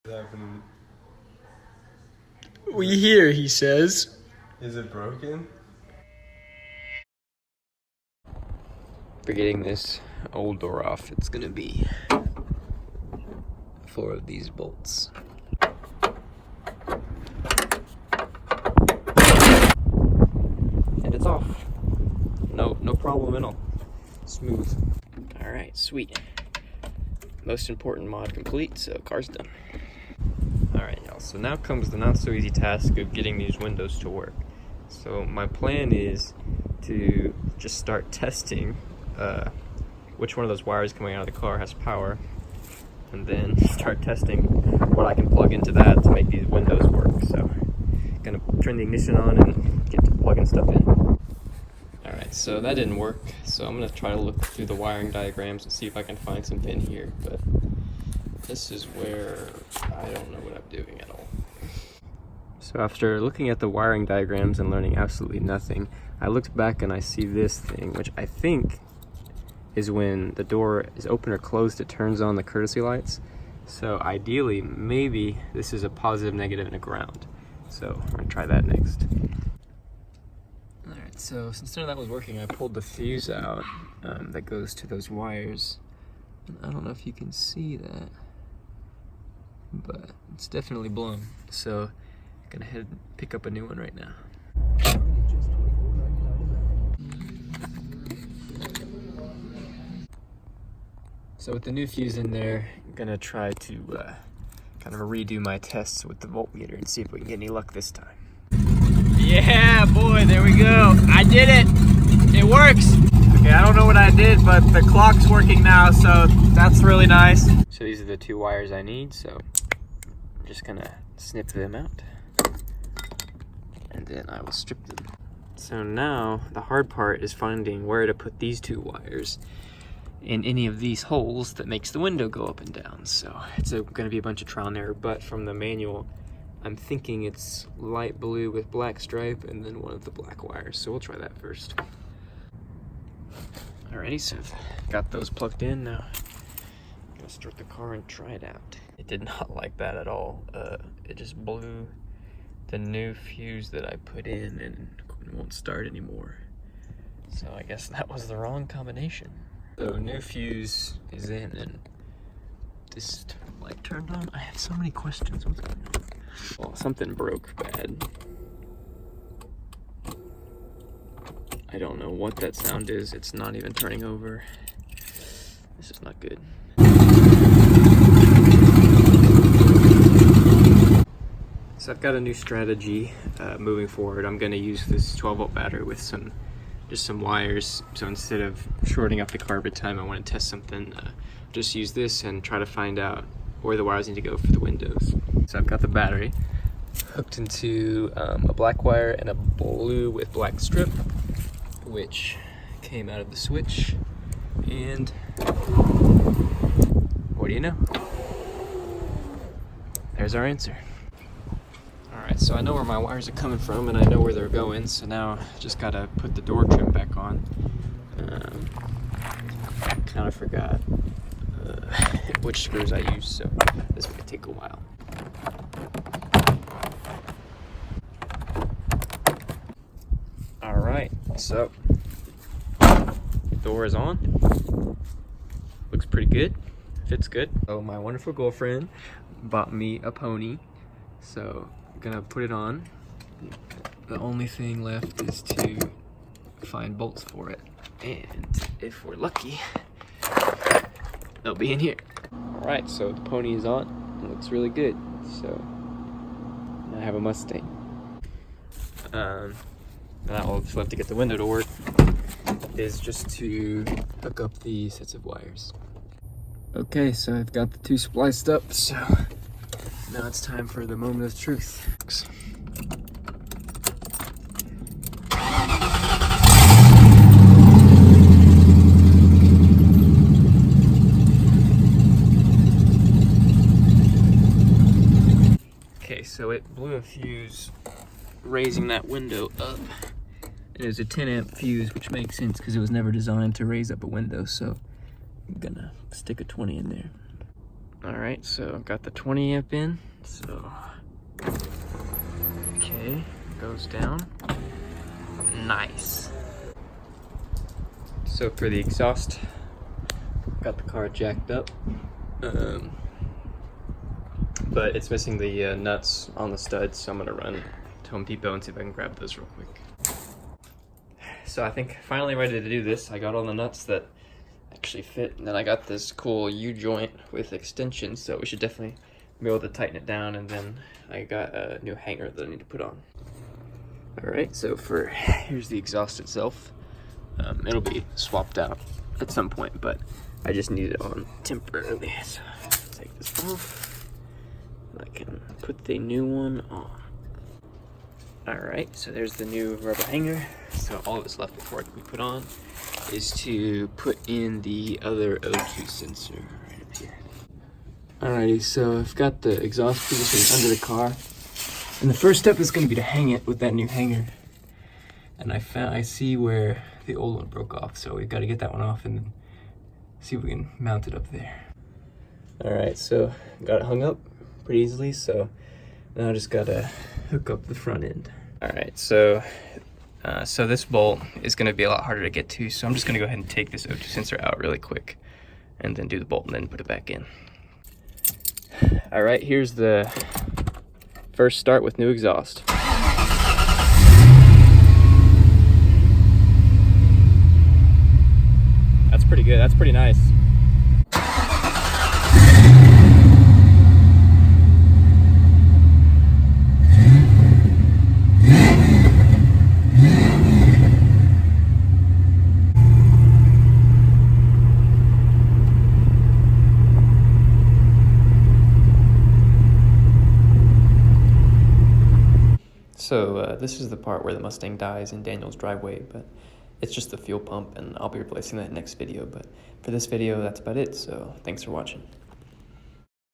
Happening. We hear, he says. Is it broken? For getting this old door off, it's gonna be 4 of these bolts. And it's off. No problem at all. Smooth. All right, sweet. Most important mod complete, so car's done. All right, y'all, so now comes the not so easy task of getting these windows to work. So my plan is to just start testing which one of those wires coming out of the car has power, and then start testing what I can plug into that to make these windows work. So gonna turn the ignition on and get to plugging stuff in. All right, so that didn't work, so I'm gonna try to look through the wiring diagrams and see if I can find something here, but this is where I don't know what I'm doing at all. So after looking at the wiring diagrams and learning absolutely nothing, I looked back and I see this thing, which I think is when the door is open or closed, it turns on the courtesy lights. So ideally, maybe this is a positive, negative, and a ground. So we're gonna try that next. All right, so since none of that was working, I pulled the fuse out that goes to those wires. And I don't know if you can see that, but it's definitely blown. So I'm gonna head and pick up a new one right now. So with the new fuse in there, I'm gonna try to kind of redo my tests with the voltmeter and see if we can get any luck this time. Yeah, boy, there we go. I did it. It works. Okay, I don't know what I did, but the clock's working now, so that's really nice. So these are the 2 wires I need, so I'm just gonna snip them out, and then I will strip them. So now the hard part is finding where to put these 2 wires in any of these holes that makes the window go up and down. So it's going to be a bunch of trial and error, but from the manual, I'm thinking it's light blue with black stripe and then one of the black wires. So we'll try that first. Alrighty, so I've got those plugged in now. I'm gonna start the car and try it out. It did not like that at all. It just blew the new fuse that I put in and it won't start anymore. So I guess that was the wrong combination. So new fuse is in and this light turned on. I have so many questions. What's going on? Well, something broke bad. I don't know what that sound is. It's not even turning over. This is not good. So I've got a new strategy moving forward. I'm going to use this 12-volt battery with just some wires. So instead of shorting up the car every time I want to test something, just use this and try to find out where the wires need to go for the windows. So I've got the battery hooked into a black wire and a blue with black strip, which came out of the switch. And what do you know? There's our answer. Alright, so I know where my wires are coming from and I know where they're going, so now I just gotta put the door trim back on. Kind of forgot which screws I use, so this might take a while. Alright, so door is on. Looks pretty good. Fits good. Oh, my wonderful girlfriend bought me a pony, so I'm gonna put it on. The only thing left is to find bolts for it, and if we're lucky, they'll be in here. Alright, so the pony is on. It looks really good. So now I have a Mustang. Now all that's left to get the window to work is just to hook up the sets of wires. Okay, so I've got the 2 spliced up, so now it's time for the moment of truth. Okay, so it blew a fuse raising that window up. It was a 10 amp fuse, which makes sense because it was never designed to raise up a window, so I'm gonna stick a 20 in there. All right, so got the 20 amp in, so, okay, goes down, nice. So for the exhaust, got the car jacked up, but it's missing the nuts on the studs, so I'm gonna run to Home Depot and see if I can grab those real quick. So I think finally ready to do this. I got all the nuts that actually fit, and then I got this cool U-joint with extensions, so we should definitely be able to tighten it down, and then I got a new hanger that I need to put on. All right, so here's the exhaust itself. It'll be swapped out at some point, but I just need it on temporarily. So take this off, and I can put the new one on. All right, so there's the new rubber hanger. So all that's left before it can be put on is to put in the other O2 sensor right up here. Alrighty, so I've got the exhaust position under the car, and the first step is going to be to hang it with that new hanger. And I see where the old one broke off, so we've got to get that one off and then see if we can mount it up there. Alright, so got it hung up pretty easily, so now I just got to hook up the front end. Alright, so this bolt is going to be a lot harder to get to, so I'm just going to go ahead and take this O2 sensor out really quick and then do the bolt and then put it back in. Alright, here's the first start with new exhaust. That's pretty good, that's pretty nice. So this is the part where the Mustang dies in Daniel's driveway, but it's just the fuel pump, and I'll be replacing that next video. But for this video, that's about it, so thanks for watching.